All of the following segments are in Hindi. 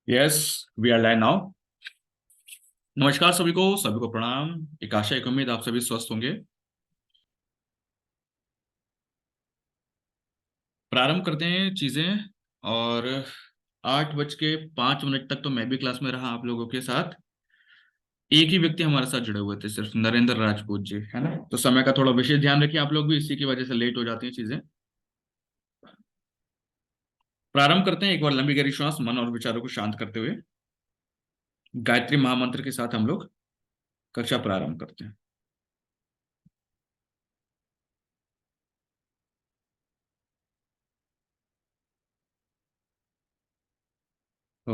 Yes, we are live now. नमस्कार सभी को प्रणाम। एक आशा एक उम्मीद आप सभी स्वस्थ होंगे। प्रारंभ करते हैं चीजें। और 8:05 तक तो मैं भी क्लास में रहा आप लोगों के साथ। एक ही व्यक्ति हमारे साथ जुड़े हुए थे, सिर्फ नरेंद्र राजपूत जी, है ना। तो समय का थोड़ा विशेष ध्यान रखिए, आप लोग भी इसी की वजह से लेट हो जाती हैं चीजें। प्रारंभ करते हैं एक बार लंबी गहरी श्वास मन और विचारों को शांत करते हुए गायत्री महामंत्र के साथ हम लोग कक्षा प्रारंभ करते हैं। ओ,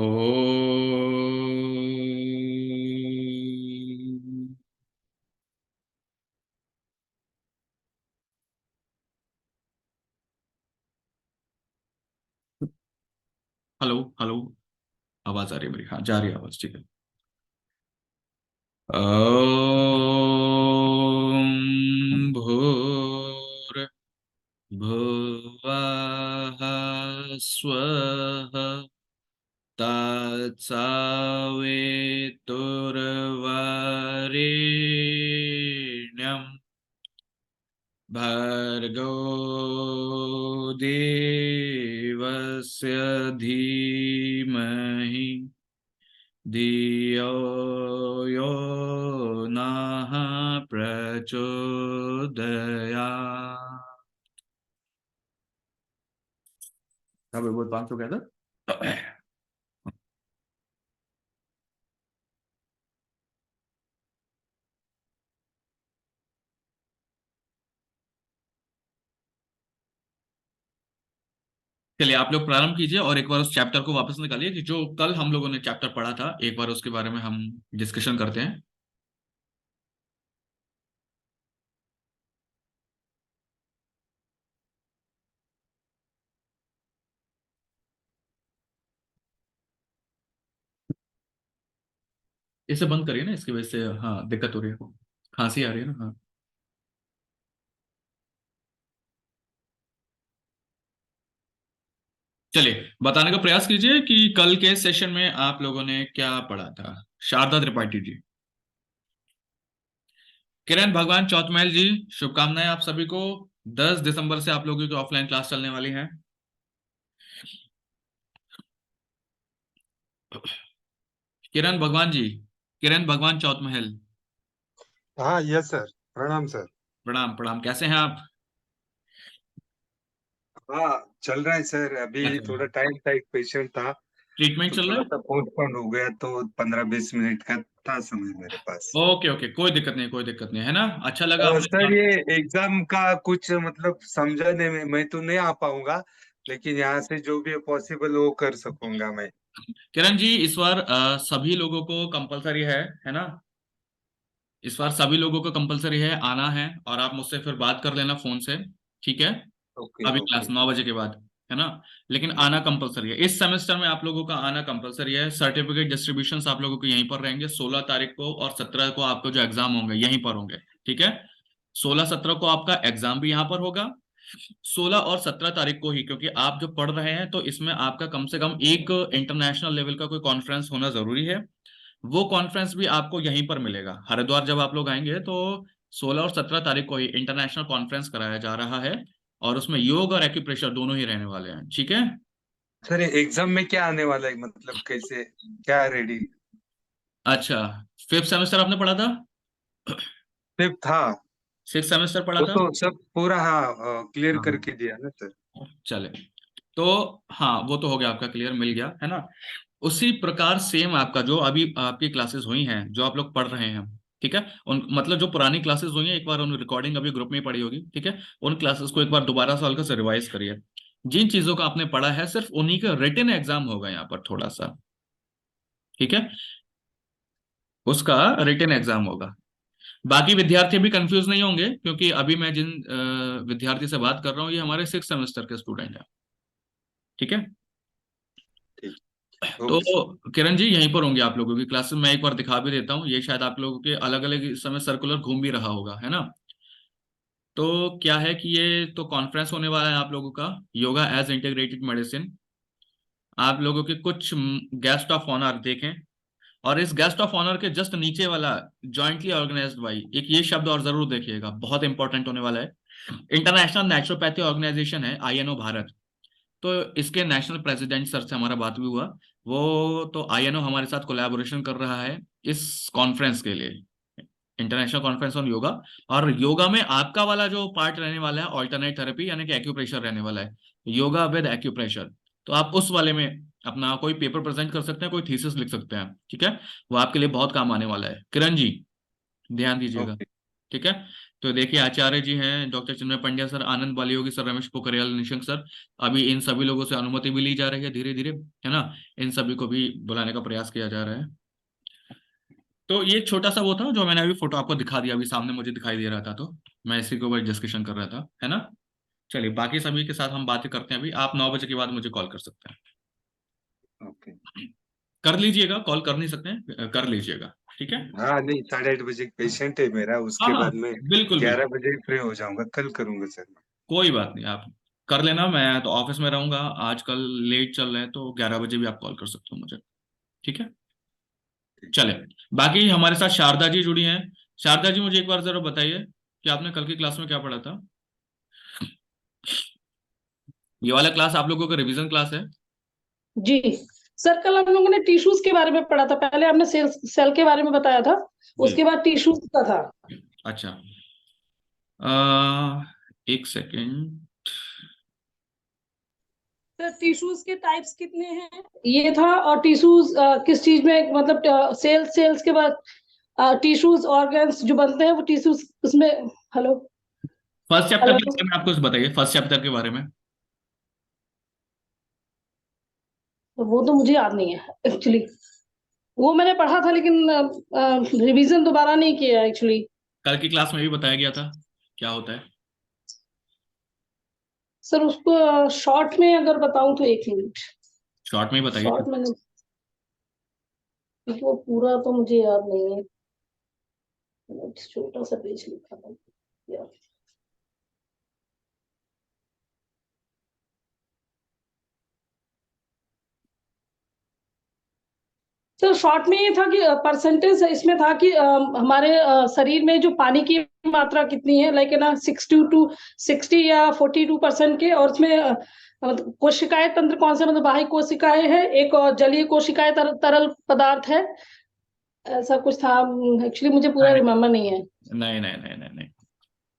हेलो हेलो, आवाज आ रही है मेरी? हाँ, जा रही है आवाज, ठीक है। ओम भूर भुवः स्वः तत्सवितुर्वरेण्यं भर्गो देवस्य धीमहि धियो यो नः प्रचोदयात्। Have we both back together? चलिए, आप लोग प्रारंभ कीजिए और एक बार उस चैप्टर को वापस निकालिए कि जो कल हम लोगों ने चैप्टर पढ़ा था, एक बार उसके बारे में हम डिस्कशन करते हैं। इसे बंद करिए ना, इसकी वजह से हाँ दिक्कत हो रही है, खांसी आ रही है ना। हाँ, चलिए बताने का प्रयास कीजिए कि कल के सेशन में आप लोगों ने क्या पढ़ा था। शारदा त्रिपाठी जी, किरण भगवान चौथमहल जी, शुभकामनाएं आप सभी को। 10 दिसंबर से आप लोगों की ऑफलाइन क्लास चलने वाली है। किरण भगवान जी, किरण भगवान चौथमहल, हाँ, यस सर। प्रणाम सर। प्रणाम प्रणाम, कैसे हैं आप? हाँ, चल रहा है सर। क्या अभी चल रहा थोड़ा है? टाइम था, एक पेशेंट था ट्रीटमेंट तो चल रहा थोड़ा है? सा पोस्टपोन हो गया, तो 15-20 मिनट का था समय मेरे पास। ओके ओके, कोई दिक्कत नहीं, कोई दिक्कत नहीं, है ना। अच्छा लगा सर, आपने। ये एग्जाम का कुछ मतलब समझाने में मैं तो नहीं आ पाऊंगा, लेकिन यहाँ से जो भी पॉसिबल वो कर सकूंगा मैं। किरण जी, इस बार सभी लोगों को कंपलसरी है ना। इस बार सभी लोगों को कंपलसरी है, आना है। और आप मुझसे फिर बात कर लेना फोन से, ठीक है। ओके अभी क्लास ओके। 9 बजे के बाद, है ना। लेकिन आना कंपलसरी है, इस सेमेस्टर में आप लोगों का आना कंपलसरी है। सर्टिफिकेट डिस्ट्रीब्यूशन आप लोगों को यहीं पर रहेंगे। 16 तारीख को और 17 को आपको जो एग्जाम होंगे यहीं पर होंगे, ठीक है। 16-17 को आपका एग्जाम भी यहाँ पर होगा। 16 और 17 तारीख को ही, क्योंकि आप जो पढ़ रहे हैं तो इसमें आपका कम से कम एक इंटरनेशनल लेवल का कोई कॉन्फ्रेंस होना जरूरी है। वो कॉन्फ्रेंस भी आपको यहीं पर मिलेगा, हरिद्वार जब आप लोग आएंगे तो 16 और 17 तारीख को ही इंटरनेशनल कॉन्फ्रेंस कराया जा रहा है। और उसमें योग और एक्यूप्रेशर दोनों ही रहने वाले हैं, ठीक है। सर, एग्जाम में क्या आने वाला है, मतलब कैसे, क्या रेडी? अच्छा, 5th सेमेस्टर आपने पढ़ा था? सिर्फ था। 6th सेमेस्टर पढ़ा वो था? तो सब पूरा, हाँ, क्लियर हाँ, करके दिया ना सर। चले। तो हाँ, वो तो हो गया, आपका क्लियर मिल गया, है ना। उसी प्रकार सेम आपका जो अभी आपकी क्लासेस हुई हैं, जो आप लोग पढ़ रहे हैं, ठीक है। उन मतलब जो पुरानी क्लासेस हुई हैं, एक बार उन रिकॉर्डिंग अभी ग्रुप में ही पड़ी होगी, ठीक है। उन क्लासेस को एक बार दोबारा से हल्का से रिवाइज करिए। जिन चीजों का आपने पढ़ा है, सिर्फ उन्हीं का रिटन एग्जाम होगा यहाँ पर थोड़ा सा, ठीक है। उसका रिटन एग्जाम होगा। बाकी विद्यार्थी भी कंफ्यूज नहीं होंगे, क्योंकि अभी मैं जिन विद्यार्थी से बात कर रहा हूँ ये हमारे 6th सेमेस्टर के स्टूडेंट हैं, ठीक है। ठीक। तो ओके सर। किरण जी, यहीं पर होंगे आप लोगों की क्लासेस। मैं एक बार दिखा भी देता हूँ, ये शायद आप लोगों के अलग अलग इस समय सर्कुलर घूम भी रहा होगा, है ना। तो क्या है कि ये तो कॉन्फ्रेंस होने वाला है आप लोगों का, योगा एज इंटीग्रेटेड मेडिसिन। आप लोगों के कुछ गेस्ट ऑफ ऑनर देखें, और इस गेस्ट ऑफ ऑनर के जस्ट नीचे वाला जॉइंटली ऑर्गेनाइज्ड बाई, एक ये शब्द और जरूर देखिएगा, बहुत इंपॉर्टेंट होने वाला है। इंटरनेशनल नेचुरोपैथी ऑर्गेनाइजेशन है आईएनओ भारत। तो इसके नेशनल प्रेसिडेंट सर से हमारा बात भी हुआ। वो तो आईएनओ हमारे साथ कोलैबोरेशन कर रहा है इस कॉन्फ्रेंस के लिए, इंटरनेशनल कॉन्फ्रेंस ऑन योगा। और योगा में आपका वाला जो पार्ट रहने वाला है ऑल्टरनेट थेरेपी, यानी कि एक्यूप्रेशर रहने वाला है, योगा विद एक्यूप्रेशर। तो आप उस वाले में अपना कोई पेपर प्रेजेंट कर सकते हैं, कोई थीसिस लिख सकते हैं, ठीक है। वो आपके लिए बहुत काम आने वाला है, किरण जी, ध्यान दीजिएगा, ओके। ठीक है। तो देखिए आचार्य जी हैं, डॉक्टर चिन्मय पंड्या सर, आनंद बालियोगी सर, रमेश पोखरियाल निशंक सर। अभी इन सभी लोगों से अनुमति भी ली जा रही है धीरे धीरे, है ना। इन सभी को भी बुलाने का प्रयास किया जा रहा है। तो ये छोटा सा वो था जो मैंने अभी फोटो आपको दिखा दिया, अभी सामने मुझे दिखाई दे रहा था, तो मैं इसी के ऊपर डिस्कशन कर रहा था, है ना। चलिए बाकी सभी के साथ हम बातें करते हैं। अभी आप 9 बजे के बाद मुझे कॉल कर सकते हैं, ओके। कर लीजिएगा, कॉल कर नहीं सकते हैं, कर लीजिएगा, ठीक है। हाँ नहीं, 8:30 बजे पेशेंट है मेरा, हाँ उसके हाँ, बाद मैं बिल्कुल बिल्कुल, 11 बजे फ्री हो जाऊंगा, कल करूंगा सर मैं। कोई बात नहीं, आप कर लेना। मैं तो ऑफिस में रहूंगा, आजकल लेट चल रहे हैं, तो 11 बजे भी आप कॉल कर सकते हो मुझे, ठीक है। ठीक। चले, बाकी हमारे साथ शारदा जी जुड़ी हैं। शारदा जी, मुझे एक बार जरा बताइए कि आपने कल की क्लास में क्या पढ़ा था। ये वाला क्लास आप लोगों का रिवीजन क्लास है। जी सर, कल हम लोगों ने टिश्यूज के बारे में पढ़ा था। पहले आपने सेल के बारे में बताया था, जी, उसके बाद टिश्यूज का था। अच्छा, एक सेकेंड। सर टिश्यूज के टाइप्स कितने हैं ये था, और टिश्यूज किस चीज में, मतलब सेल्स सेल्स के बाद टिश्यूज ऑर्गन्स जो बनते हैं वो टिश्यूज उसमें। हेलो। First chapter hello. के बारे में आप कुछ बताइए, फर्स्ट चैप्टर के बारे में। तो वो तो मुझे याद नहीं है एक्चुअली, वो मैंने पढ़ा था लेकिन रिवीजन दोबारा नहीं किया एक्चुअली। कल की क्लास में भी बताया गया था क्या होता है। सर उसको शॉर्ट में अगर बताऊं तो 1 मिनट। शॉर्ट में ही बताइए। शॉर्ट मैंने, वो पूरा तो मुझे याद नहीं है। छोटा सा पेज लिखा था यार। तो शॉर्ट में ये था कि परसेंटेज इसमें था कि हमारे शरीर में जो पानी की मात्रा कितनी है, लाइक ना 60 या 42% के, और उसमें मतलब कोशिकाएं तंत्र कौन से, मतलब बाह्य कोशिकाएं है, एक और जलीय कोशिकाएं तरल पदार्थ है, ऐसा कुछ था। एक्चुअली मुझे पूरा नहीं रिमेम्बर नहीं है। नहीं नहीं नहीं नहीं नहीं। नहीं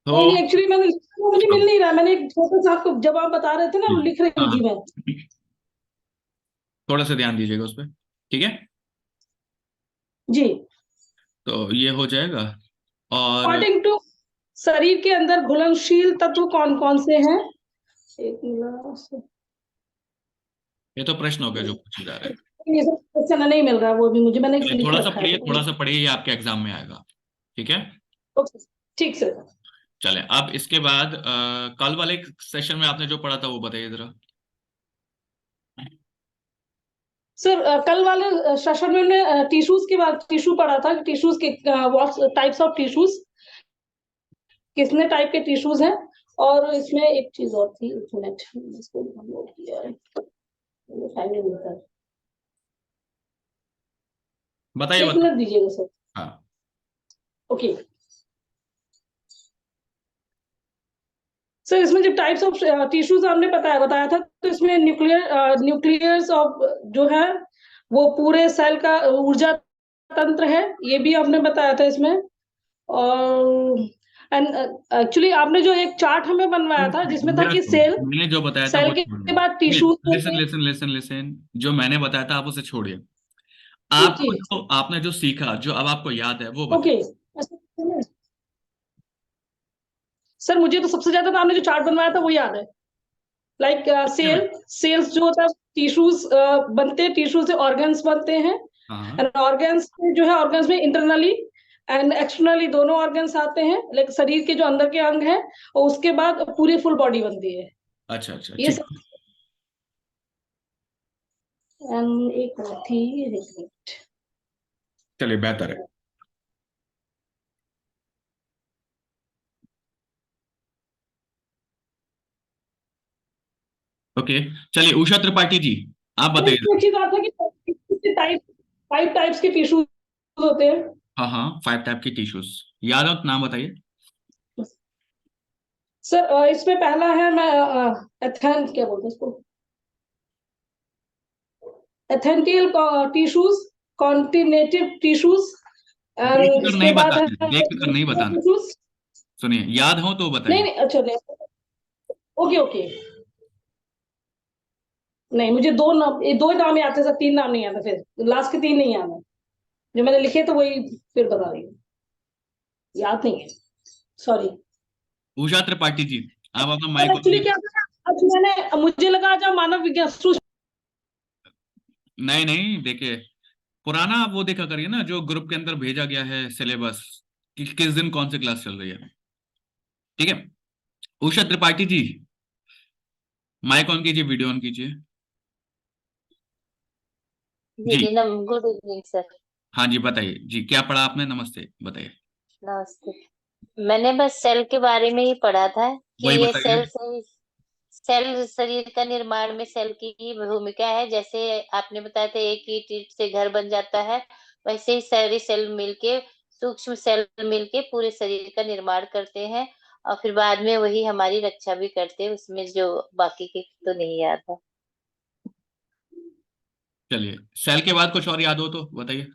तो नहीं, एक्चुअली मैंने वो मुझे मिल नहीं रहा। मैंने एक छोटे से आपको जब आप बता रहे थे ना, वो लिख रही हाँ, थी मैं। थोड़ा सा ध्यान दीजिएगा उस पर, ठीक है। जी। तो ये हो जाएगा। और अकॉर्डिंग टू शरीर के अंदर घुलनशील तत्व कौन कौन से हैं। एक मिनट। ये तो प्रश्न हो गया जो पूछे जा रहे हैं। ये सब क्वेश्चन नहीं मिल रहा, वो भी मुझे, मैंने चलिए लिख थोड़ा सा रखा है पढ़िए, तो। थोड़ा सा पढ़िए, ये आपके एग्जाम में आएगा, ठीक है। ओके, ठीक सर। चले, अब इसके बाद कल वाले सेशन में आपने जो पढ़ा था वो बताइए जरा। सर कल वाले सेशन में हमने टिश्यूज की बात, टिश्यू पढ़ा था, टिश्यूज के व्हाट टाइप्स ऑफ टिश्यूज, कितने टाइप के टिश्यूज हैं। और इसमें एक चीज और थी, एक मिनट, इसको नोट किया है, टाइम नहीं मिलता है। बताइए एक बताइए। मिनट दीजिएगा सर। हाँ, ओके सर, इसमें जब टाइप्स ऑफ टिश्यूज हमने बताया था, तो इसमें न्यूक्लियर्स ऑफ जो है वो पूरे सेल का ऊर्जा तंत्र है, ये भी आपने बताया था इसमें। और एंड एक्चुअली आपने जो एक चार्ट हमें बनवाया था जिसमें था मेरा कि छोड़िए, मैंने जो बताया था सेल वो के छोड़िए। बाद टिश्यूज लिसन होते हैं। लिसन लिसन लिसन, जो मैंने बताया था आप उसे छोड़िए। जी जी। आपको जो आपने जो सीखा, जो अब आपको याद है वो ओके। बताइए। सर मुझे तो सबसे ज्यादा तो आपने जो चार्ट बनवाया था वो याद है, लाइक कितने में? सेल्स जो होता है, टिश्यूज बनते हैं, टिश्यू से ऑर्गन्स बनते हैं। हाँ, एंड ऑर्गन्स जो है, ऑर्गन्स में इंटरनली एंड एक्सटर्नली दोनों ऑर्गन्स आते हैं, लाइक शरीर के जो अंदर के अंग हैं, और उसके बाद पूरी फुल बॉडी बनती है। अच्छा अच्छा, ये ठीक। सब। एंड एक मिनट थी, एक मिनट। चलिए बेहतर है। ओके, चलिए उषा त्रिपाठी जी, आप बताइए। पूछ ही रहा था कि टाइप 5 टाइप्स के टिश्यूज होते हैं। हाँ हाँ, 5 टाइप की टिश्यूज याद हो तो नाम बताइए। सर इसमें पहला है, मैं एथेन क्या बोलते हैं इसको, एथेंटियल टिश्यूज, कॉन्टिनेटिव टिश्यूज, देख एंड कर इसके नहीं बाद है बताना, देख कर नहीं बताना। टिश्यूज। सुनिए, याद हो तो नहीं बताइए। नहीं, अच्छा नहीं, ओके ओके। नहीं, मुझे दो नाम याद थे सर, 3 नाम नहीं याद है, फिर लास्ट के 3 नहीं याद है, जो मैंने लिखे तो वही फिर बता रही हूँ, याद नहीं है, सॉरी। उषा त्रिपाठी जी, आप अपना और माइक ऑन एक्चुअली क्या कीजिए। था, आज मुझे लगा आज आप मानव विज्ञान नहीं नहीं, देखिए, पुराना आप वो देखा करिए ना, जो ग्रुप के अंदर भेजा गया है सिलेबस, कि किस दिन कौन सी क्लास चल रही है। ठीक है। उषा त्रिपाठी जी, माइक ऑन कीजिए, वीडियो ऑन कीजिए। जी जी। जी, गुड इवनिंग सर। हाँ जी, बताइए जी, क्या पढ़ा आपने? नमस्ते, बताइए। नमस्ते। मैंने बस सेल के बारे में ही पढ़ा था कि वही ये बताइए। सेल शरीर का निर्माण में सेल की ही भूमिका है। जैसे आपने बताया था एक ही ईंट से घर बन जाता है, वैसे ही सारे सेल मिलके, सूक्ष्म सेल मिलके पूरे शरीर का निर्माण करते हैं, और फिर बाद में वही हमारी रक्षा भी करते हैं। उसमें जो बाकी के तो नहीं याद है। चलिए, सेल के बाद कुछ और याद हो तो बताइए।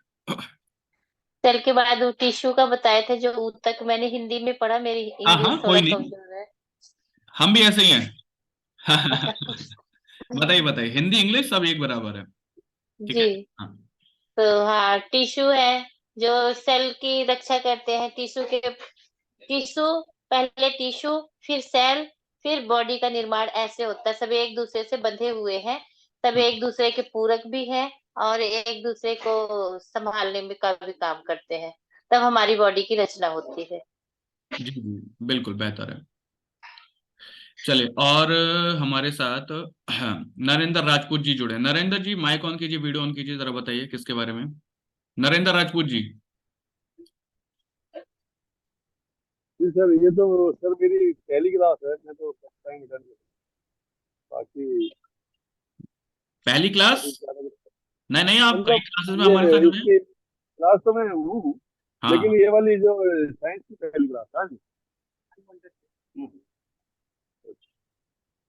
सेल के बाद वो टिश्यू का बताया था, जो ऊ तक मैंने हिंदी में पढ़ा, मेरी हाँ हाँ, इंग्लिश थोड़ा कोई नहीं, कमजोर है। हम भी ऐसे ही हैं। बताइए बताइए, हिंदी इंग्लिश सब एक बराबर है। ठीक है। जी। हाँ। तो हाँ, टिश्यू है जो सेल की रक्षा करते हैं। टिश्यू, पहले टिश्यू, फिर सेल, फिर बॉडी का निर्माण ऐसे होता है। सब एक दूसरे से बंधे हुए हैं, सब एक दूसरे के पूरक भी हैं, और एक दूसरे को संभालने में का भी काम करते हैं, तब हमारी बॉडी की रचना होती है। जी जी, बिल्कुल बेहतर है। चलिए, और हमारे साथ नरेंद्र राजपूत जी जुड़े हैं। नरेंद्र जी, माइक ऑन कीजिए, वीडियो ऑन कीजिए, जरा बताइए किसके बारे में। नरेंद्र राजपूत जी। जी सर, ये तो सर मेरी पहली क्लास है, मैं तो फर्स्ट टाइम अटेंड कर बाकी पहली क्लास? अभी ज्यादा नहीं नहीं, आप कई मतलब क्लासेस में हमारे ये साथ जुड़े हैं। इसकी क्लास तो मैं हूँ, हाँ। लेकिन ये वाली जो साइंस की पहली क्लास। हाँ जी। हम्म।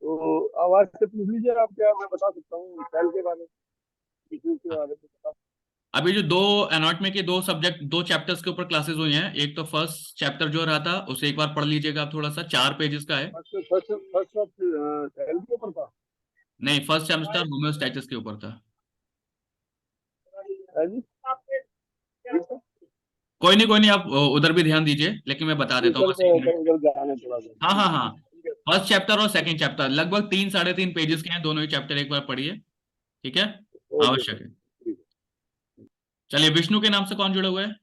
तो आवाज से पूछ लीजिए आप, क्या मैं बता सकता हूँ सेल के बारे में, टिश्यू के बारे में बता। अभी जो दो एनाटॉमी के दो सब्जेक्ट, दो चैप्टर्स के ऊपर क्लासेस हुई हैं, एक तो फर्स्ट चैप्टर जो रहा था उसे एक बार पढ़ लीजिएगा आप, थोड़ा सा 4 पेजेस का है। First first first of cell के ऊपर था। नहीं, फर्स्ट चैप्टर होम्योस्टैटिस के ऊपर था। है जी। जी सर। कोई नहीं कोई नहीं, आप उधर भी ध्यान दीजिए, लेकिन मैं बता जी देता हूँ सर, बस मैं 1 मिनट। उधर उधर जाना है थोड़ा सा। हाँ ठीक हाँ है, हाँ। ठीक है। फर्स्ट चैप्टर और सेकंड चैप्टर लगभग 3 साढ़े 3 पेजेस के हैं, दोनों ही चैप्टर एक बार पढ़िए। ठीक है। ओके सर, आवश्यक है। ठीक चलिए, विष्णु के नाम से कौन जुड़े हुए हैं?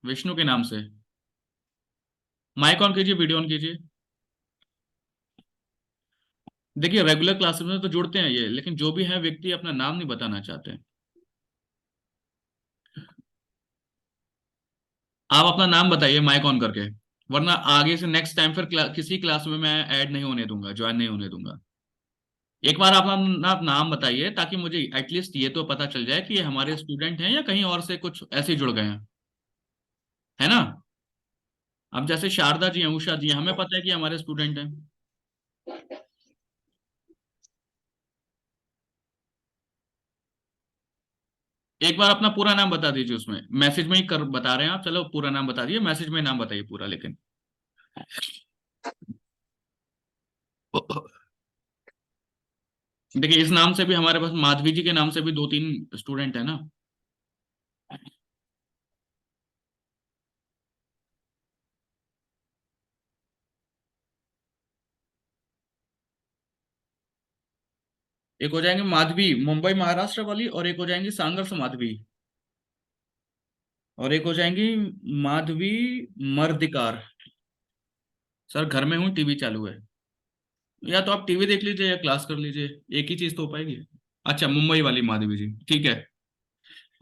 विष्णु के नाम से माइक ऑन कीजिए, वीडियो ऑन कीजिए। देखिए, रेगुलर क्लासेस में तो जुड़ते हैं ये, लेकिन जो भी है व्यक्ति अपना नाम नहीं बताना चाहते। आप अपना नाम बताइए माइक ऑन करके, वरना आगे से नेक्स्ट टाइम फिर किसी क्लास में मैं ऐड नहीं होने दूंगा, ज्वाइन नहीं होने दूंगा। एक बार आप अपना नाम बताइए, ताकि मुझे एटलीस्ट ये तो पता चल जाए कि ये हमारे स्टूडेंट हैं या कहीं और से कुछ ऐसे ही जुड़ गए हैं, है ना। अब जैसे शारदा जी हैं, उषा जी हैं, हमें पता है कि हमारे स्टूडेंट हैं। एक बार अपना पूरा नाम बता दीजिए, उसमें मैसेज में ही कर बता रहे हैं आप, चलो पूरा नाम बता दीजिए, मैसेज में नाम बताइए पूरा, लेकिन देखिए, इस नाम से भी हमारे पास माधवी जी के नाम से भी 2 3 स्टूडेंट है ना। एक हो जाएंगे माधवी मुंबई महाराष्ट्र वाली, और एक हो जाएंगी सांगर्स माधवी, और एक हो जाएंगी माधवी मर्दिकार। सर घर में हूँ, टीवी चालू है। या तो आप टीवी देख लीजिए या क्लास कर लीजिए, एक ही चीज तो हो पाएगी। अच्छा, मुंबई वाली माधवी जी, ठीक है।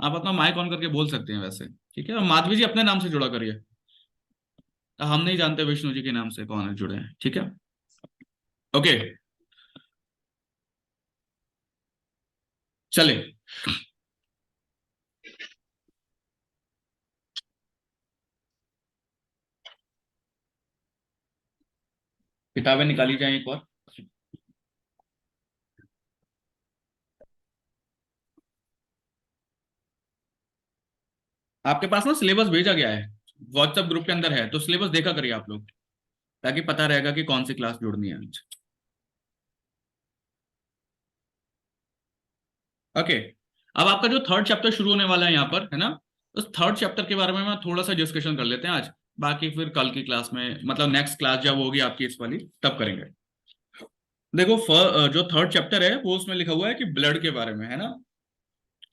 आप अपना माइक ऑन करके बोल सकते हैं वैसे। ठीक है, और माधवी जी अपने नाम से जुड़ा करिए। हम नहीं जानते विष्णु जी के नाम से कौन है जुड़े हैं, ठीक है। ओके। चले, किताबें निकाली जाए एक और। आपके पास ना सिलेबस भेजा गया है, व्हाट्सएप ग्रुप के अंदर है, तो सिलेबस देखा करिए आप लोग, ताकि पता रहेगा कि कौन सी क्लास जोड़नी है आज। ओके, अब आपका जो थर्ड चैप्टर शुरू होने वाला है यहाँ पर, है ना, उस थर्ड चैप्टर के बारे में मैं थोड़ा सा डिस्कशन कर लेते हैं आज, बाकी फिर कल की क्लास में, मतलब नेक्स्ट क्लास जब होगी आपकी इस वाली, तब करेंगे। देखो जो थर्ड चैप्टर है वो उसमें लिखा हुआ है कि ब्लड के बारे में, है ना।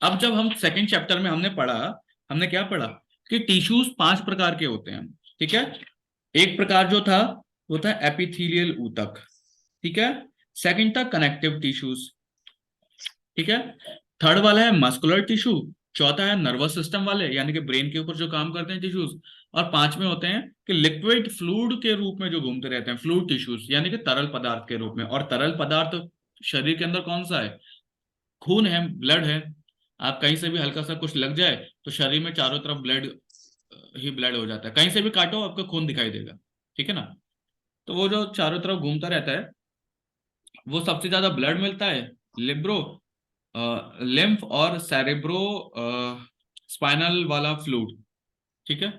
अब जब हम सेकंड चैप्टर में हमने पढ़ा, हमने क्या पढ़ा कि टिश्यूज 5 प्रकार के होते हैं, ठीक है। एक प्रकार जो था वो था एपिथेलियल ऊतक, ठीक है। सेकंड था कनेक्टिव टिश्यूज, ठीक है। थर्ड वाला है मस्कुलर टिश्यू, चौथा है नर्वस सिस्टम वाले, यानी कि ब्रेन के ऊपर जो काम करते हैं टिश्यूज, और पांचवें होते हैं कि लिक्विड फ्लूइड के रूप में जो घूमते रहते हैं, फ्लूइड टिश्यूज, यानी कि तरल पदार्थ के रूप में। और तरल पदार्थ शरीर के अंदर कौन सा है? खून है, ब्लड है। आप कहीं से भी हल्का सा कुछ लग जाए तो शरीर में चारों तरफ ब्लड ही ब्लड हो जाता है, कहीं से भी काटो आपको खून दिखाई देगा, ठीक है ना। तो वो जो चारों तरफ घूमता रहता है, वो सबसे ज्यादा ब्लड मिलता है लिब्रो लिम्फ और सेरेब्रो स्पाइनल वाला फ्लूइड, ठीक है।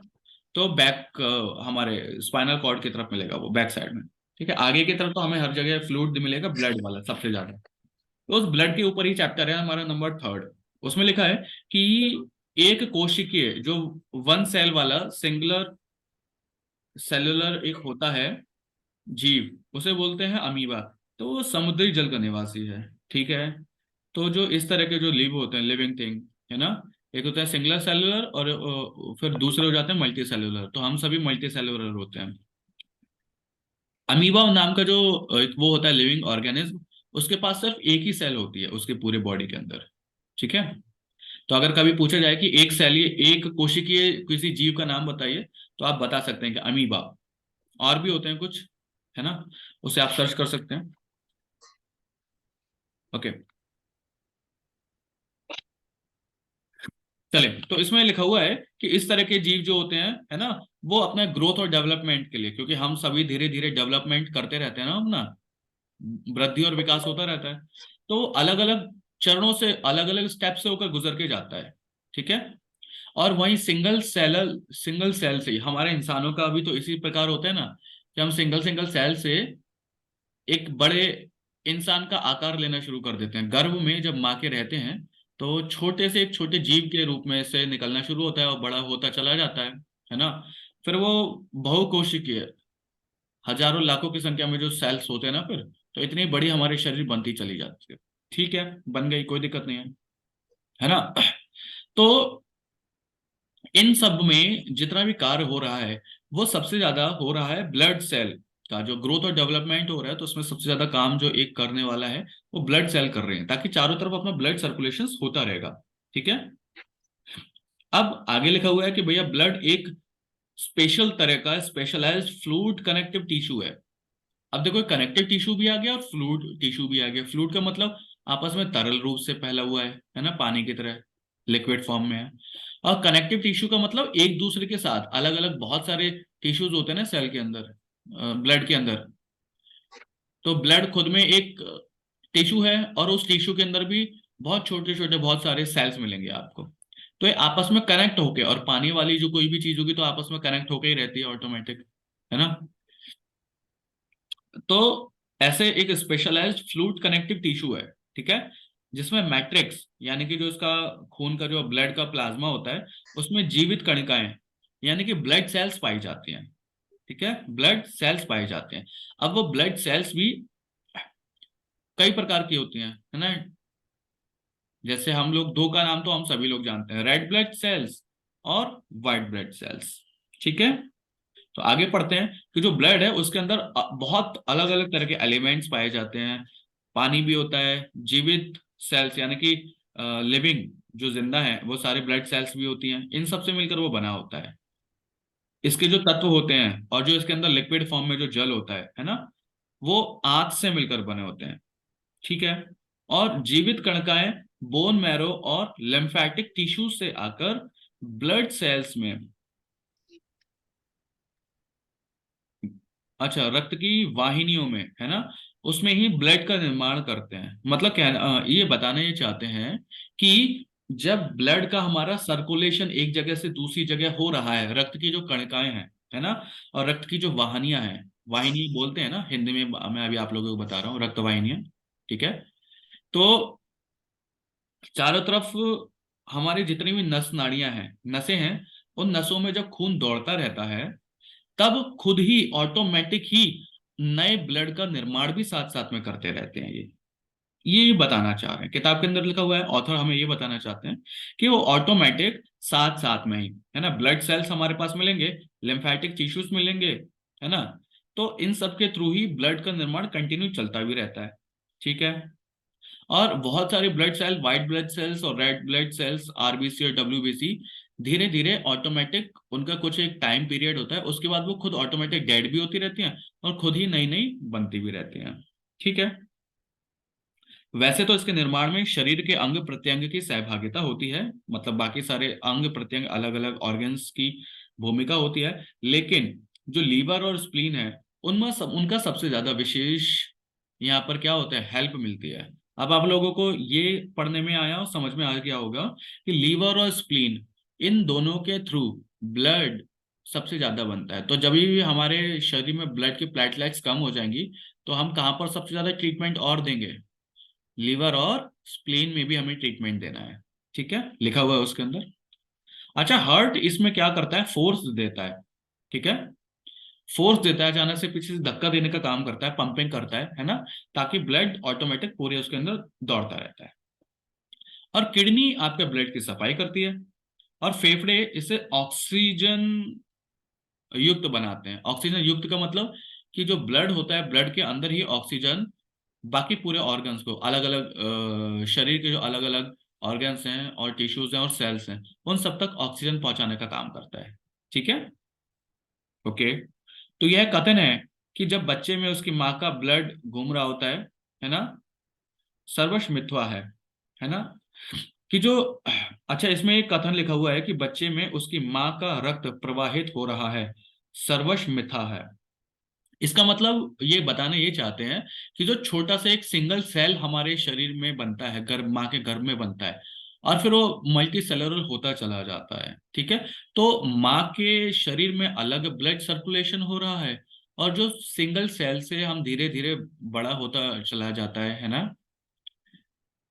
तो बैक हमारे स्पाइनल कॉर्ड की तरफ मिलेगा वो, बैक साइड में, ठीक है। आगे की तरफ तो हमें हर जगह फ्लूइड मिलेगा, ब्लड वाला सबसे ज्यादा। तो उस ब्लड के ऊपर ही चैप्टर है हमारा नंबर थर्ड। उसमें लिखा है कि एक कोशिकीय जो वन सेल वाला सिंगुलर सेलुलर एक होता है जीव, उसे बोलते हैं अमीबा। तो वो समुद्री जल का निवासी है, ठीक है। तो जो इस तरह के जो लिव होते हैं, लिविंग थिंग, है ना, एक होता है सिंगुलर सेलुलर और फिर दूसरे हो जाते हैं मल्टी सेलुलर। तो हम सभी मल्टी सेलुलर होते हैं। अमीबा नाम का जो एक वो होता है लिविंग ऑर्गेनिज्म, उसके पास सिर्फ एक ही सेल होती है उसके पूरे बॉडी के अंदर, ठीक है। तो अगर कभी पूछा जाए कि एक सेल एक कोशिकीय किसी जीव का नाम बताइए, तो आप बता सकते हैं कि अमीबा। और भी होते हैं कुछ, है ना, उसे आप सर्च कर सकते हैं। ओके, चले, तो इसमें लिखा हुआ है कि इस तरह के जीव जो होते हैं, है ना, वो अपने ग्रोथ और डेवलपमेंट के लिए, क्योंकि हम सभी धीरे धीरे डेवलपमेंट करते रहते हैं ना, अपना वृद्धि और विकास होता रहता है, तो अलग अलग चरणों से, अलग अलग स्टेप से होकर गुजर के जाता है, ठीक है। और वहीं सिंगल सेल से हमारे इंसानों का भी तो इसी प्रकार होता है ना, कि हम सिंगल सिंगल सेल से एक बड़े इंसान का आकार लेना शुरू कर देते हैं। गर्भ में जब माँ के रहते हैं तो छोटे से एक छोटे जीव के रूप में से निकलना शुरू होता है और बड़ा होता चला जाता है ना। फिर वो बहुकोशिकीय, हजारों लाखों की संख्या में जो सेल्स होते हैं ना, फिर तो इतनी बड़ी हमारे शरीर बनती चली जाती है, ठीक है, बन गई, कोई दिक्कत नहीं है ना। तो इन सब में जितना भी कार्य हो रहा है, वो सबसे ज्यादा हो रहा है ब्लड सेल का। जो ग्रोथ और डेवलपमेंट हो रहा है, तो उसमें सबसे ज्यादा काम जो एक करने वाला है, वो ब्लड सेल कर रहे हैं, ताकि चारों तरफ अपना ब्लड सर्कुलेशन होता रहेगा, ठीक है। अब आगे लिखा हुआ है कि भैया ब्लड एक स्पेशल तरह का स्पेशलाइज्ड फ्लूइड कनेक्टिव टिश्यू है। अब देखो, कनेक्टिव टिश्यू भी आ गया और फ्लूइड टिश्यू भी आ गया। फ्लूइड का मतलब आपस में तरल रूप से फैला हुआ है ना, पानी की तरह लिक्विड फॉर्म में है। और कनेक्टिव टिश्यू का मतलब एक दूसरे के साथ अलग अलग बहुत सारे टिश्यूज होते हैं ना सेल के अंदर, ब्लड के अंदर। तो ब्लड खुद में एक टिश्यू है, और उस टिश्यू के अंदर भी बहुत छोटे छोटे बहुत सारे सेल्स मिलेंगे आपको। तो ये आपस में कनेक्ट होके, और पानी वाली जो कोई भी चीज होगी तो आपस में कनेक्ट होके ही रहती है ऑटोमेटिक, है ना। तो ऐसे एक स्पेशलाइज्ड फ्लूइड कनेक्टिव टिश्यू है, ठीक है, जिसमें मैट्रिक्स, यानी कि जो इसका खून का जो ब्लड का प्लाज्मा होता है, उसमें जीवित कणिकाएं, यानी कि ब्लड सेल्स पाई जाती हैं, ठीक है, ब्लड सेल्स पाए जाते हैं। अब वो ब्लड सेल्स भी कई प्रकार की होती हैं, है ना। जैसे हम लोग दो का नाम तो हम सभी लोग जानते हैं, रेड ब्लड सेल्स और व्हाइट ब्लड सेल्स, ठीक है। तो आगे पढ़ते हैं कि जो ब्लड है उसके अंदर बहुत अलग अलग तरह के एलिमेंट्स पाए जाते हैं। पानी भी होता है, जीवित सेल्स यानी कि लिविंग जो जिंदा है वो सारे ब्लड सेल्स भी होती हैं। इन सब से मिलकर वो बना होता है। इसके जो तत्व होते हैं और जो इसके अंदर लिक्विड फॉर्म में जो जल होता है ना, वो आंत से मिलकर बने होते हैं, ठीक है। और जीवित कणिकाएं बोन मैरो और लिम्फेटिक टिश्यू से आकर ब्लड सेल्स में, अच्छा, रक्त की वाहिनियों में, है ना, उसमें ही ब्लड का निर्माण करते हैं। मतलब क्या ये बताना ये चाहते हैं कि जब ब्लड का हमारा सर्कुलेशन एक जगह से दूसरी जगह हो रहा है, रक्त की जो कणिकाएं हैं, है ना, और रक्त की जो वाहिनियां हैं, वाहिनी बोलते हैं ना हिंदी में, मैं अभी आप लोगों को बता रहा हूँ, रक्त वाहिनियां, ठीक है। तो चारों तरफ हमारी जितनी भी नस नाड़ियां हैं, नसें हैं, उन नसों में जब खून दौड़ता रहता है, तब खुद ही ऑटोमेटिक ही नए ब्लड का निर्माण भी साथ साथ में करते रहते हैं। ये बताना चाह रहे हैं, किताब के अंदर लिखा हुआ है, ऑथर हमें ये बताना चाहते हैं कि वो ऑटोमेटिक साथ साथ में ही, है ना, ब्लड सेल्स हमारे पास मिलेंगे, लिम्फेटिक टिश्यूज मिलेंगे, है ना, तो इन सब के थ्रू ही ब्लड का निर्माण कंटिन्यू चलता भी रहता है, ठीक है। और बहुत सारे blood cell, white blood cells और रेड ब्लड सेल्स, आरबीसी और डब्ल्यूबीसी, धीरे धीरे ऑटोमेटिक उनका कुछ एक टाइम पीरियड होता है, उसके बाद वो खुद ऑटोमेटिक डेड भी होती रहती हैं और खुद ही नई नई बनती भी रहती हैं, ठीक है। वैसे तो इसके निर्माण में शरीर के अंग प्रत्यंग की सहभागिता होती है, मतलब बाकी सारे अंग प्रत्यंग, अलग अलग ऑर्गन्स की भूमिका होती है, लेकिन जो लीवर और स्प्लीन है, उनमें उनका सबसे ज्यादा विशेष यहाँ पर क्या होता है, हेल्प मिलती है। अब आप लोगों को ये पढ़ने में आया और समझ में आ गया होगा कि लीवर और स्प्लीन, इन दोनों के थ्रू ब्लड सबसे ज्यादा बनता है। तो जब भी हमारे शरीर में ब्लड की प्लेटलेट्स कम हो जाएंगी, तो हम कहाँ पर सबसे ज्यादा ट्रीटमेंट और देंगे, लीवर और स्प्लीन में भी हमें ट्रीटमेंट देना है, ठीक है, लिखा हुआ है उसके अंदर। अच्छा, हार्ट इसमें क्या करता है, फोर्स देता है, ठीक है, फोर्स देता है, अचानक से पीछे से धक्का देने का काम करता है, पंपिंग करता है ना, ताकि ब्लड ऑटोमेटिक पूरे उसके अंदर दौड़ता रहता है। और किडनी आपके ब्लड की सफाई करती है, और फेफड़े इसे ऑक्सीजन युक्त बनाते हैं। ऑक्सीजन युक्त का मतलब कि जो ब्लड होता है, ब्लड के अंदर ही ऑक्सीजन बाकी पूरे ऑर्गन्स को, अलग अलग शरीर के जो अलग अलग ऑर्गन्स हैं और टिश्यूज हैं और सेल्स हैं, उन सब तक ऑक्सीजन पहुंचाने का काम करता है, ठीक है, ओके। तो यह कथन है कि जब बच्चे में उसकी माँ का ब्लड घूम रहा होता है ना, सर्वश मिथ्वा है ना, कि जो, अच्छा, इसमें एक कथन लिखा हुआ है कि बच्चे में उसकी माँ का रक्त प्रवाहित हो रहा है, सर्वश मिथ्या है। इसका मतलब ये बताना ये चाहते हैं कि जो छोटा सा एक सिंगल सेल हमारे शरीर में बनता है, गर्भ, माँ के गर्भ में बनता है, और फिर वो मल्टी सेलुलर होता चला जाता है, ठीक है। तो माँ के शरीर में अलग ब्लड सर्कुलेशन हो रहा है, और जो सिंगल सेल से हम धीरे धीरे बड़ा होता चला जाता है ना,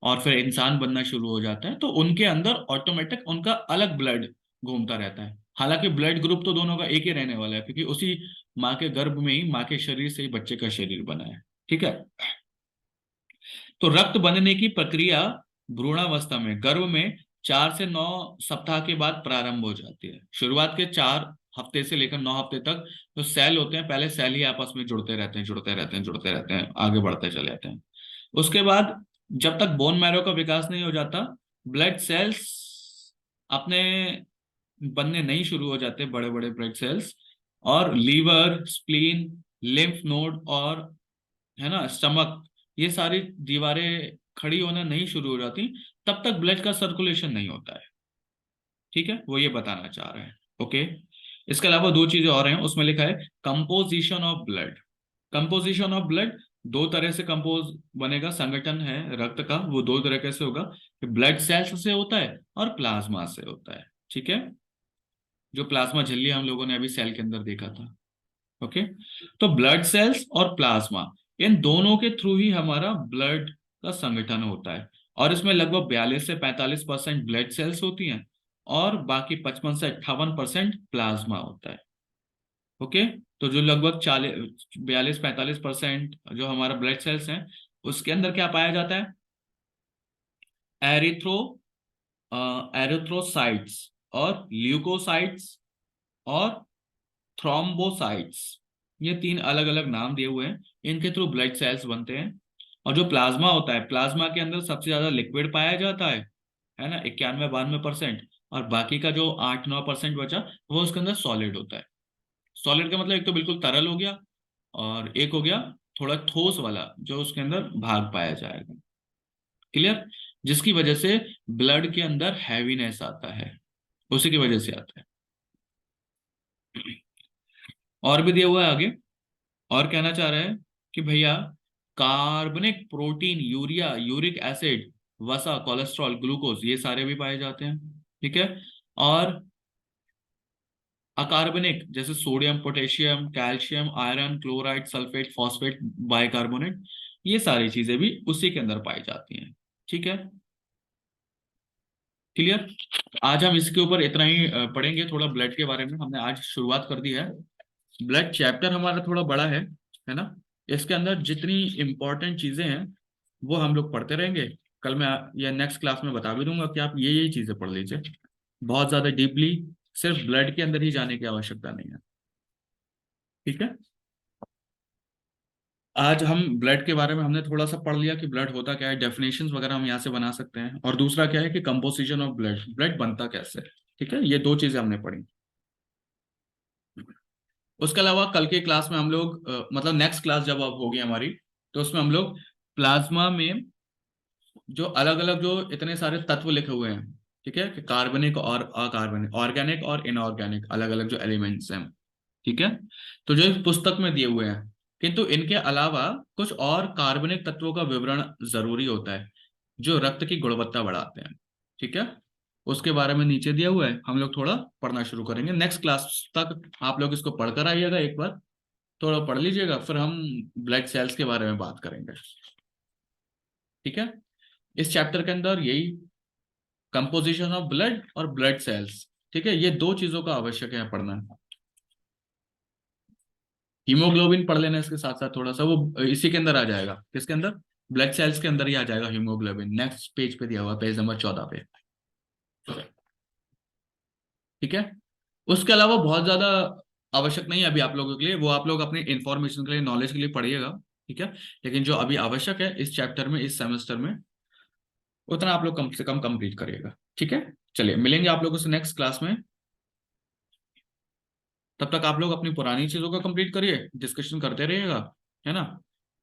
और फिर इंसान बनना शुरू हो जाता है, तो उनके अंदर ऑटोमेटिक उनका अलग ब्लड घूमता रहता है। हालांकि ब्लड ग्रुप तो दोनों का एक ही रहने वाला है, क्योंकि उसी माँ के गर्भ में ही, माँ के शरीर से ही बच्चे का शरीर बना है, ठीक है। तो रक्त बनने की प्रक्रिया भ्रूणावस्था में, गर्भ में 4 से 9 सप्ताह के बाद प्रारंभ हो जाती है। शुरुआत के 4 हफ्ते से लेकर 9 हफ्ते तक जो सेल होते हैं, पहले सेल ही आपस में जुड़ते रहते हैं, जुड़ते रहते हैं, जुड़ते रहते हैं, आगे बढ़ते चले जाते हैं। उसके बाद जब तक बोन मैरो का विकास नहीं हो जाता, ब्लड सेल्स अपने बनने नहीं शुरू हो जाते, बड़े बड़े ब्लड सेल्स, और लीवर, स्प्लीन, लिम्फ नोड और, है ना, स्टमक, ये सारी दीवारें खड़ी होना नहीं शुरू हो जाती, तब तक ब्लड का सर्कुलेशन नहीं होता है, ठीक है, वो ये बताना चाह रहे हैं, ओके। इसके अलावा 2 चीजें और हैं, उसमें लिखा है composition of blood. Composition of blood, 2 तरह से कंपोज बनेगा, संगठन है रक्त का, वो 2 तरह कैसे होगा, ब्लड सेल्स से होता है और प्लाज्मा से होता है, ठीक है, जो प्लाज्मा झिल्ली हम लोगों ने अभी सेल के अंदर देखा था, ओके। तो ब्लड सेल्स और प्लाज्मा, इन दोनों के थ्रू ही हमारा ब्लड का संगठन होता है, और इसमें लगभग 42 से 45% ब्लड सेल्स होती हैं, और बाकी 55 से 58% प्लाज्मा होता है, ओके। तो जो लगभग 42-45% जो हमारा ब्लड सेल्स हैं, उसके अंदर क्या पाया जाता है, एरिथ्रो एरिथ्रोसाइट्स और ल्यूकोसाइट्स और थ्रोम्बोसाइट्स, ये 3 अलग अलग नाम दिए हुए हैं, इनके थ्रू ब्लड सेल्स बनते हैं। और जो प्लाज्मा होता है, प्लाज्मा के अंदर सबसे ज्यादा लिक्विड पाया जाता है ना, 91-92%, और बाकी का जो 8-9% बचा, वो उसके अंदर सॉलिड होता है। सॉलिड का मतलब एक तो बिल्कुल तरल हो गया, और एक हो गया थोड़ा ठोस वाला, जो उसके अंदर भाग पाया जाएगा, क्लियर। जिसकी वजह से ब्लड के अंदर हैवीनेस आता है, उसी की वजह से आता है। और भी दिया हुआ है आगे, और कहना चाह रहे हैं कि भैया कार्बनिक प्रोटीन, यूरिया, यूरिक एसिड, वसा, कोलेस्ट्रॉल, ग्लूकोज, ये सारे भी पाए जाते हैं। ठीक है। और अकार्बनिक जैसे sodium, potassium, calcium, iron, chloride, sulphate, phosphate, bicarbonate, ये सारी चीजें भी उसी के अंदर पाई जाती हैं। ठीक है, क्लियर। आज हम इसके ऊपर इतना ही पढ़ेंगे, थोड़ा ब्लड के बारे में हमने आज शुरुआत कर दी है। ब्लड चैप्टर हमारा थोड़ा बड़ा है ना। इसके अंदर जितनी इंपॉर्टेंट चीजें हैं वो हम लोग पढ़ते रहेंगे। कल मैं या नेक्स्ट क्लास में बता भी दूंगा कि आप ये चीजें पढ़ लीजिए। बहुत ज्यादा डीपली सिर्फ ब्लड के अंदर ही जाने की आवश्यकता नहीं है। ठीक है, आज हम ब्लड के बारे में हमने थोड़ा सा पढ़ लिया कि ब्लड होता क्या है, डेफिनेशंस वगैरह हम यहाँ से बना सकते हैं, और दूसरा क्या है कि कंपोजिशन ऑफ ब्लड, ब्लड बनता कैसे है। ठीक है, ये दो चीजें हमने पढ़ी। उसके अलावा कल के क्लास में हम लोग मतलब नेक्स्ट क्लास जब अब होगी हमारी, तो उसमें हम लोग प्लाज्मा में जो अलग अलग जो इतने सारे तत्व लिखे हुए हैं, ठीक है, कि कार्बनिक और अकार्बनिक, ऑर्गेनिक और इनऑर्गेनिक, अलग अलग जो एलिमेंट्स हैं, ठीक है, तो जो इस पुस्तक में दिए हुए हैं, किंतु इनके अलावा कुछ और कार्बनिक तत्वों का विवरण जरूरी होता है जो रक्त की गुणवत्ता बढ़ाते हैं। ठीक है, उसके बारे में नीचे दिया हुआ है, हम लोग थोड़ा पढ़ना शुरू करेंगे। नेक्स्ट क्लास तक आप लोग इसको पढ़कर आइएगा, एक बार थोड़ा पढ़ लीजिएगा, फिर हम ब्लड सेल्स के बारे में बात करेंगे। ठीक है, इस चैप्टर के अंदर यही कंपोजिशन ऑफ ब्लड और ब्लड सेल्स, ठीक है, ये दो चीजों का आवश्यक है पढ़ना। हीमोग्लोबिन पढ़ लेना इसके साथ साथ थोड़ा सा, वो इसी के अंदर आ जाएगा, किसके अंदर, ब्लड सेल्स के अंदर ही आ जाएगा हीमोग्लोबिन। नेक्स्ट पेज पे दिया हुआ, पेज नंबर 14 पे। ठीक है, उसके अलावा बहुत ज्यादा आवश्यक नहीं है अभी आप लोगों के लिए, वो आप लोग अपने इंफॉर्मेशन के लिए, नॉलेज के लिए पढ़िएगा। ठीक है, लेकिन जो अभी आवश्यक है इस चैप्टर में, इस सेमेस्टर में, उतना आप लोग कम से कम कंप्लीट करिएगा। ठीक है, चलिए मिलेंगे आप लोगों से नेक्स्ट क्लास में। तब तक आप लोग अपनी पुरानी चीजों को कंप्लीट करिए, डिस्कशन करते रहिएगा, है ना।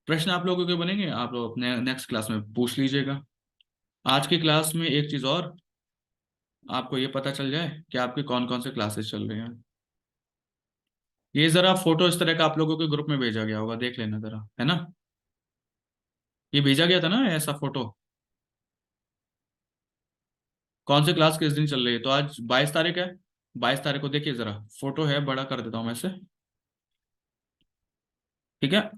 प्रश्न आप लोगों के बनेंगे, आप लोग अपने नेक्स्ट क्लास में पूछ लीजिएगा। आज की क्लास में एक चीज और, आपको ये पता चल जाए कि आपकी कौन कौन से क्लासेस चल रही हैं। ये जरा फोटो इस तरह का आप लोगों के ग्रुप में भेजा गया होगा, देख लेना जरा, है ना। ये भेजा गया था ना ऐसा फोटो, कौन से क्लास किस दिन चल रही है। तो आज 22 तारीख है, 22 तारीख को देखिए जरा, फोटो है, बड़ा कर देता हूं मैं इसे। ठीक है,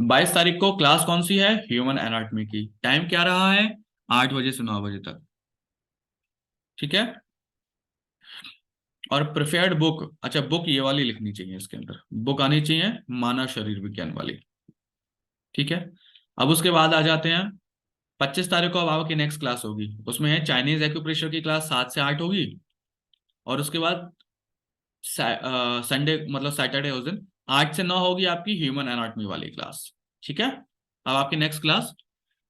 22 तारीख को क्लास कौन सी है, ह्यूमन एनाटॉमी की। टाइम क्या रहा है, 8 बजे से 9 बजे तक। ठीक है, और प्रिफेयर्ड बुक, अच्छा बुक ये वाली लिखनी चाहिए, इसके अंदर बुक आनी चाहिए मानव शरीर विज्ञान वाली। ठीक है, अब उसके बाद आ जाते हैं 25 तारीख को, अब आपकी नेक्स्ट क्लास होगी, उसमें है चाइनीज एक्यूप्रेशर की क्लास, 7 से 8 होगी। और उसके बाद संडे मतलब सैटरडे उस दिन 8 से 9 होगी आपकी ह्यूमन एनाटॉमी वाली क्लास। ठीक है, अब आपकी नेक्स्ट क्लास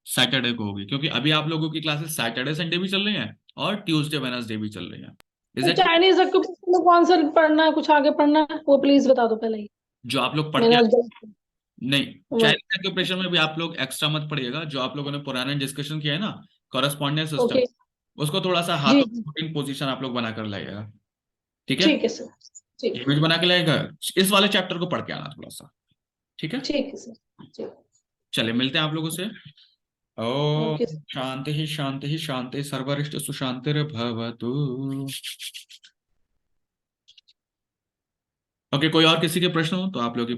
सैटरडे को होगी, क्योंकि अभी आप लोगों की क्लासेस सैटरडे संडे भी चल रही हैं और ट्यूसडे वेडनेसडे भी चल रही हैं। इज इट चाइनीज ऑक्यूपेशन में कौन सा पढ़ना है, कुछ आगे पढ़ना है, वो प्लीज बता दो पहले ही। जो आप लोग मैंने पढ़ते आज नहीं, वो- चाइनीज एक्यूप्रेशर में भी आप लोग एक्स्ट्रा मत पढ़िएगा, जो आप लोगों ने पुराने डिस्कशन किया है ना, कॉरेस्पॉन्डेंस सिस्टम, ओके उसको थोड़ा सा जी हाथों जी, में पोजीशन आप लोग बनाकर लाइएगा। ठीक है, ठीक है सर, ठीक इमेज बना के लाइएगा, इस वाले चैप्टर को पढ़ के आना थोड़ा सा। ठीक है, ठीक है सर, ठीक, चलिए मिलते हैं आप लोगों से। ओम ओके शांति ही शांति ही शांति, सर्वरिष्ट सुशांतिर्भवतु। ओके, कोई और किसी के प्रश्न हो तो आप लोग